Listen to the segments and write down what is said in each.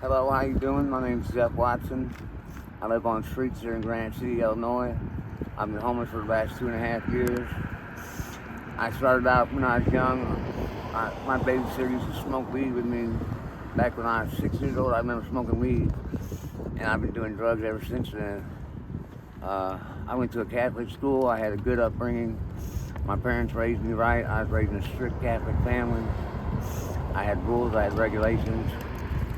Hello, how you doing? My name's Zeff Watson. I live on streets here in Granite City, Illinois. I've been homeless for the last 2.5 years. I started out when I was young. My babysitter used to smoke weed with me back when I was 6 years old. I remember smoking weed, and I've been doing drugs ever since then. I went to a Catholic school. I had a good upbringing. My parents raised me right. I was raised in a strict Catholic family. I had rules, I had regulations.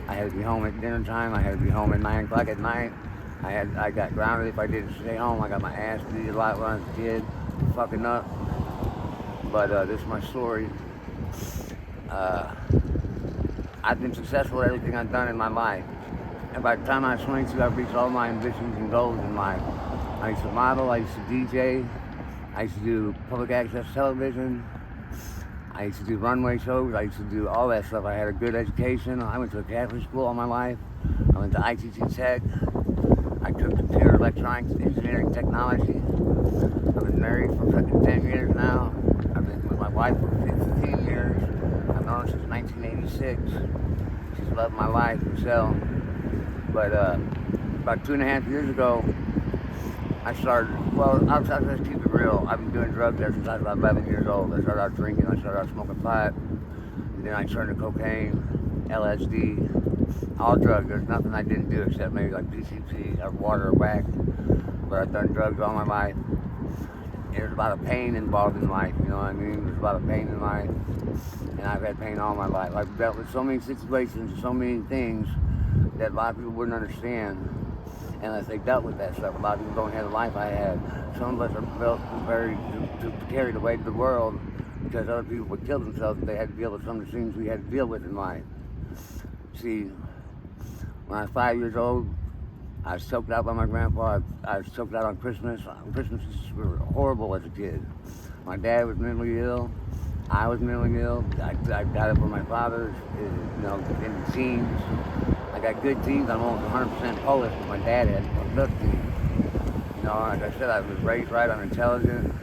I had to be home at dinner time. I had to be home at 9 o'clock at night. I got grounded if I didn't stay home. I got my ass beat a lot when I was a kid, fucking up. But this is my story. I've been successful at everything I've done in my life. And by the time I was 22, I've reached all my ambitions and goals in life. I used to model, I used to DJ, I used to do public access television, I used to do runway shows, I used to do all that stuff. I had a good education. I went to a Catholic school all my life. I went to ITT Tech. I took computer electronics, engineering technology. I've been married for 10 years now. I've been with my wife for 15 years. I've known her since 1986. She's loved my life, Michelle. But about 2.5 years ago, I'll just keep it real. I've been doing drugs ever since I was about 11 years old. I started out drinking, I started out smoking pot, and then I turned to cocaine, LSD, all drugs. There's nothing I didn't do except maybe like PCP or water or whack. But I've done drugs all my life. There's a lot of pain involved in life, you know what I mean? There's a lot of pain in life, and I've had pain all my life. I've dealt with so many situations, so many things that a lot of people wouldn't understand unless they dealt with that stuff. A lot of people don't have the life I had. Some of us are built to carry the weight of the world because other people would kill themselves if they had to deal with some of the things we had to deal with in life. See, when I was 5 years old, I was choked out by my grandpa. I was choked out on Christmas. Christmases were horrible as a kid. My dad was mentally ill. I was mentally ill. I got it from my father, in the teens. I got good genes. I'm almost 100% Polish, but my dad had good genes. You know, like I said, I was raised right. I'm intelligent,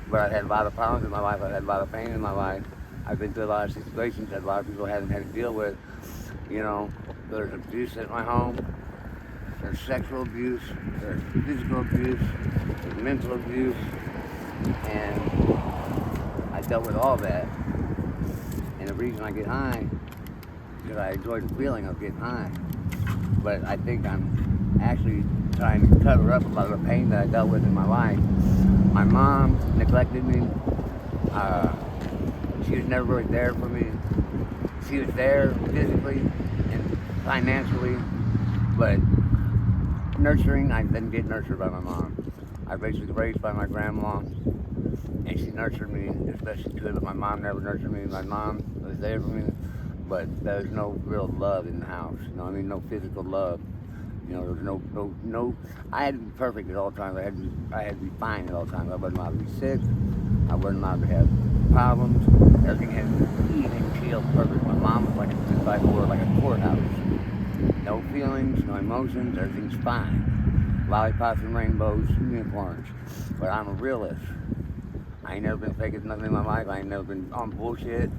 but I had a lot of problems in my life. I had a lot of pain in my life. I've been through a lot of situations that a lot of people haven't had to deal with. You know, there's abuse at my home. There's sexual abuse. There's physical abuse. There's mental abuse. And I dealt with all that. And the reason I get high is because I enjoy the feeling of getting high. But I think I'm actually trying to cover up a lot of the pain that I dealt with in my life. My mom neglected me. She was never really there for me. She was there physically and financially, but nurturing, I didn't get nurtured by my mom. I was basically raised by my grandma, and she nurtured me as best she could, but my mom never nurtured me. My mom was there for me, but there was no real love in the house, you know what I mean? No physical love. You know, there was no, I had to be perfect at all times. I had to be fine at all times. I wasn't allowed to be sick. I wasn't allowed to have problems. Everything had to be even keeled perfect. My mom was like a 2x4, like a courthouse. No feelings, no emotions, everything's fine. Lollipops and rainbows, unicorns. But I'm a realist. I ain't never been faking nothing in my life. I ain't never been on bullshit.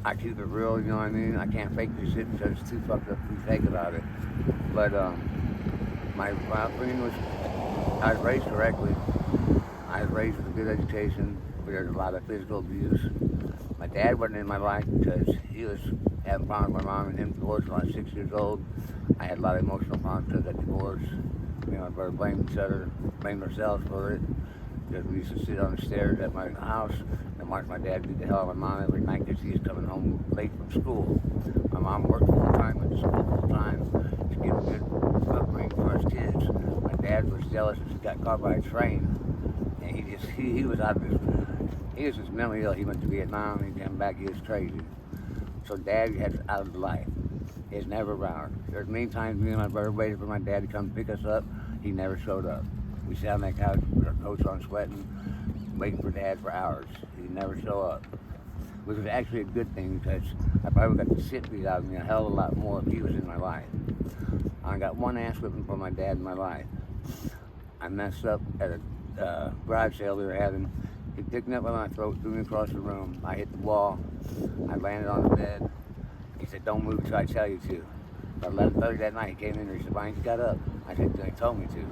I keep it real, you know what I mean? I can't fake this shit because it's too fucked up to be fake about it. But my upbringing was, I was raised correctly. I was raised with a good education, but there's a lot of physical abuse. My dad wasn't in my life because he was having problems with my mom and him divorced when I was 6 years old. I had a lot of emotional problems because of that divorce. Me and my brother blamed each other, blamed ourselves for it. Because we used to sit on the stairs at my house and watch my dad beat the hell out of my mom every night because he was coming home late from school. My mom worked full time, went to school full time to give a good upbringing for us kids. My dad was jealous and he got caught by a train. And he was out of his, he was just mentally ill. He went to Vietnam, he came back, he was crazy. So dad was out of life. He was never around. There's many times me and my brother waited for my dad to come pick us up. He never showed up. We sat on that couch with our coats on sweating, waiting for dad for hours. He never showed up. Which was actually a good thing because I probably got the shit beat out of me a hell of a lot more if he was in my life. I got one ass whipping from my dad in my life. I messed up at a garage sale we were having. He picked me up by my throat, threw me across the room. I hit the wall. I landed on the bed. He said, said, don't move till I tell you to. About 11:30 that night, he came in and he said, why ain't you got up? I said, he told me to.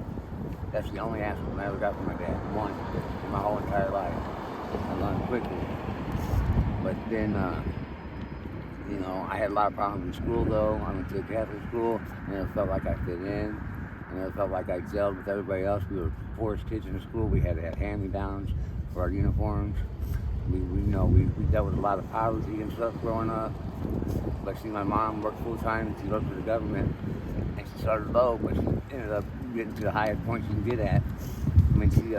That's the only answer I ever got from my dad. One, in my whole entire life. I learned quickly. But then, I had a lot of problems in school though. I went to a Catholic school. I never felt like I fit in. I never felt like I gelled with everybody else. We were the poorest kids in the school. We had to have hand-me-downs for our uniforms. We dealt with a lot of poverty and stuff growing up. But see, my mom worked full-time and she worked for the government. And she started low, but she ended up getting to the highest point she can get at. When she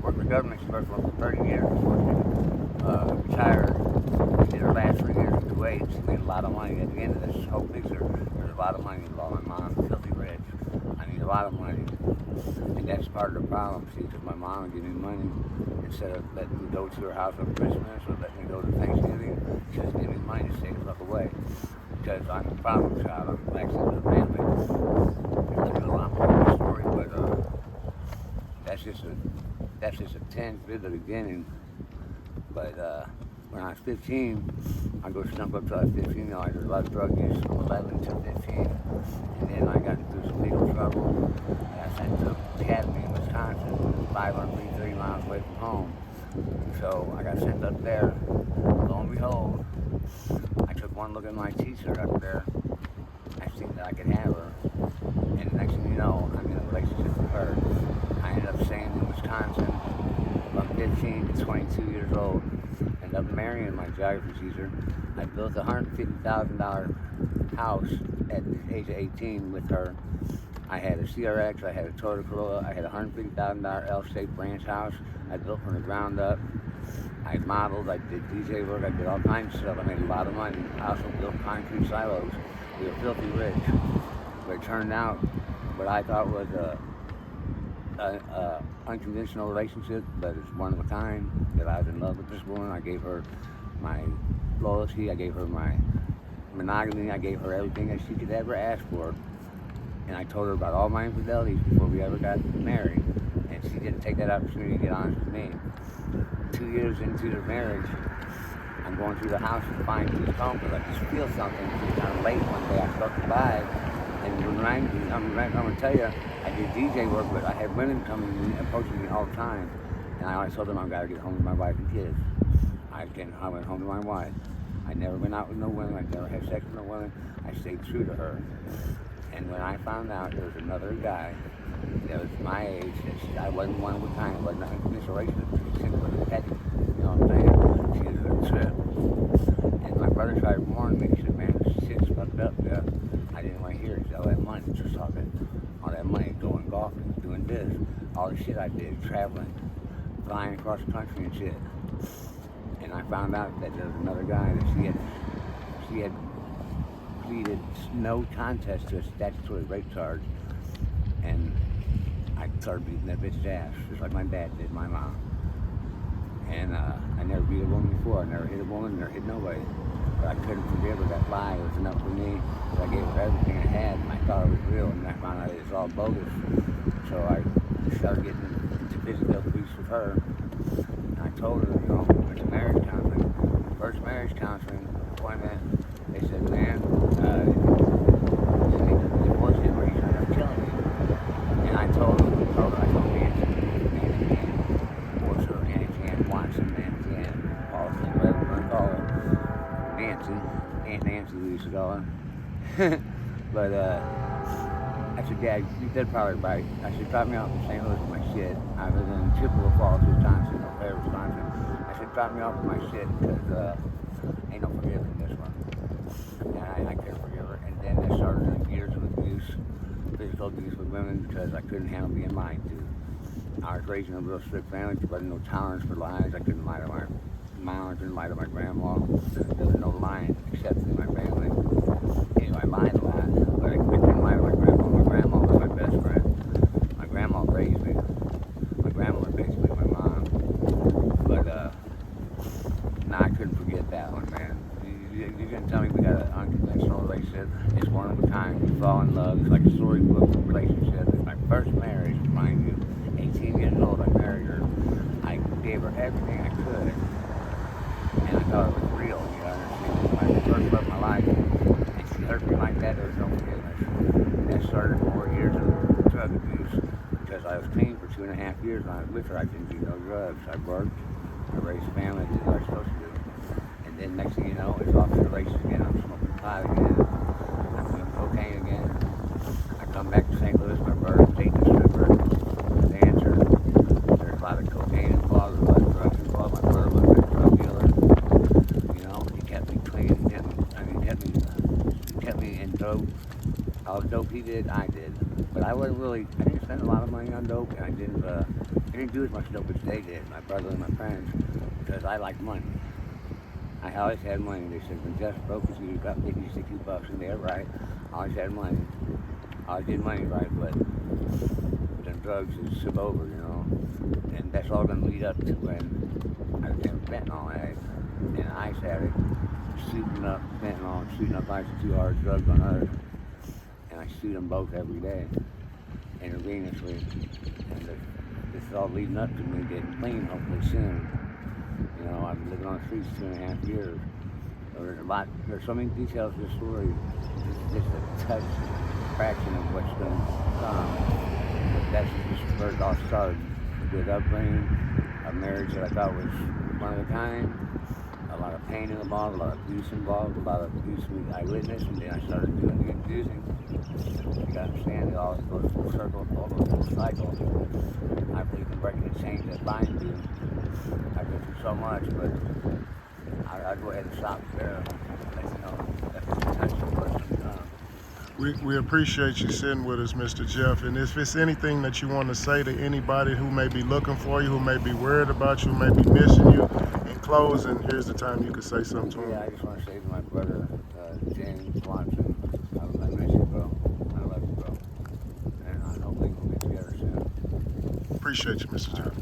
worked for the government, she worked for 30 years before she retired. She did her last 3 years in Kuwait. She made a lot of money. At the end of this whole picture, there's a lot of money involved. My mom's filthy rich. I need a lot of money. And that's part of the problem, see, because my mom would give me money instead of letting me go to her house on Christmas or letting me go to Thanksgiving. She just gave me money to stay the fuck away. Because I'm a problem child. I'm actually the family. There's a lot more to the story, but that's just a 10 bit of the beginning. But when I was 15, I go stump up till I was 15. I did a lot of drug use from 11 to 15. And then I got into some legal trouble. I got sent to Academy in Wisconsin, 530 miles away from home. So I got sent up there. Lo and behold, I took one look at my teacher up there. I seen that I could have her. And the next thing you know, I'm in a relationship with her. I ended up staying in Wisconsin from 15 to 22 years old. Ended up marrying my geography teacher. I built a $150,000 house at the age of 18 with her. I had a CRX, I had a Toyota Corolla, I had a $150,000 L-shaped ranch house. I built from the ground up. I modeled, I did DJ work, I did all kinds of stuff. I made a lot of money. I also built concrete silos. We were filthy rich. But it turned out what I thought was a unconventional relationship, but it's one of a kind, that I was in love with this woman. I gave her my loyalty, I gave her my monogamy, I gave her everything that she could ever ask for. And I told her about all my infidelities before we ever got married. And she didn't take that opportunity to get honest with me. 2 years into the marriage, I'm going through the house to find these comb because I just feel something. It was kind of late one day. I felt the vibe. And it reminded me, I'm going to tell you, I did DJ work, but I had women coming and approaching me all the time. And I always told them I've got to get home with my wife and kids. I went home to my wife. I never went out with no women. I never had sex with no women. I stayed true to her. And when I found out there was another guy that was my age, I wasn't one of a kind. It wasn't an unconventional relationship. She was a petty, you know what I'm saying? She was a trip. And my brother tried to warn me. He said, man, this shit's fucked up, yeah. I didn't want to hear it. All that money, just all that money going golfing, doing this, all the shit I did, traveling, flying across the country and shit. And I found out that there was another guy that she had pleaded no contest to a statutory rape charge, and I started beating that bitch's ass, just like my dad did my mom. And I never beat a woman before. I never hit a woman, never hit nobody. But I couldn't forgive her. That lie was enough for me. But I gave her everything I had, and I thought it was real, and I found out it was all bogus. So I started getting into physical abuse with her. And I told her, it's a marriage counseling. First marriage counseling appointment, they said, man, divorce him or he's going to end up killing you. And I told her, Nancy, divorce her, Nancy Ann Watson, Nancy Ann Paulson, whatever you want to call her. Nancy, Aunt Nancy, we used to call her. But I said, Dad, you did probably right. I said, drop me off in St. Louis with my shit. I was in Chippewa Falls, Wisconsin, or Fair, Wisconsin. I said, drop me off with my shit, because ain't no forgiving this one. And I couldn't forgive her. And then I started years of abuse, physical abuse with women, because I couldn't handle being lied to. I was raised in a real strict family. There wasn't no tolerance for lies. I couldn't lie to my mom. I couldn't lie to my grandma. There was no lying except in my family. Anyway, I lied a lot, but I couldn't lie to my grandma. My grandma was my best friend. My grandma raised me. My grandma was basically my mom. But nah, I couldn't forget that one, man. You're gonna tell me we got an unconventional relationship? It's one of a kind. We fall in love. It's like a storybook relationship. It's my first marriage, mind you. 18 years old, I married her. I gave her everything I could, and I thought it was real. You know, when I first loved my life, 2.5 years when I was with her, I didn't do no drugs. I worked, I raised a family, I did what I was supposed to do. And then next thing you know, it's off to the races again. I'm smoking pot again. I'm doing cocaine again. I come back to St. Louis, my brother, dating a stripper, dancer. There's a lot of cocaine involved, there's a lot of drugs involved. My brother was a drug dealer. You know, he kept me clean. He kept me in dope. All the dope he did, I did. But I didn't spend a lot of money on dope, and I didn't do as much dope as they did, my brother and my friends, because I like money. I always had money. They said, when Jeff broke his, you got 50, 60 bucks, and they're right. I always had money. I always did money right, but then drugs is took over, you know. And that's all going to lead up to when I became a fentanyl addict and an ice addict, shooting up fentanyl and shooting up ice, 2 hard drugs on earth. And I shoot them both every day, intravenously. And this is all leading up to me getting clean, hopefully soon. You know, I've been living on the streets 2.5 years. There's so many details to the story. Just a touch fraction of what's going to come. But that's just where it all started. A good upbringing, a marriage that I thought was one of a kind, a lot of pain involved, a lot of abuse involved, a lot of abuse I witnessed, and then I started doing the abusing. You gotta understand, it all goes full circle, all goes full cycle. I believe in breaking the chains that bind you. I've been through so much, but I'll go ahead and stop there. Let you know that's the touch of what's going to come. We appreciate you sitting with us, Mr. Jeff. And if it's anything that you want to say to anybody who may be looking for you, who may be worried about you, who may be missing you, in closing, here's the time you can say something to him. Yeah, I just want to say to my brother, James Watson, I miss you, bro. I love you, bro. And I hope we can get together soon. Appreciate you, Mr. Jeff.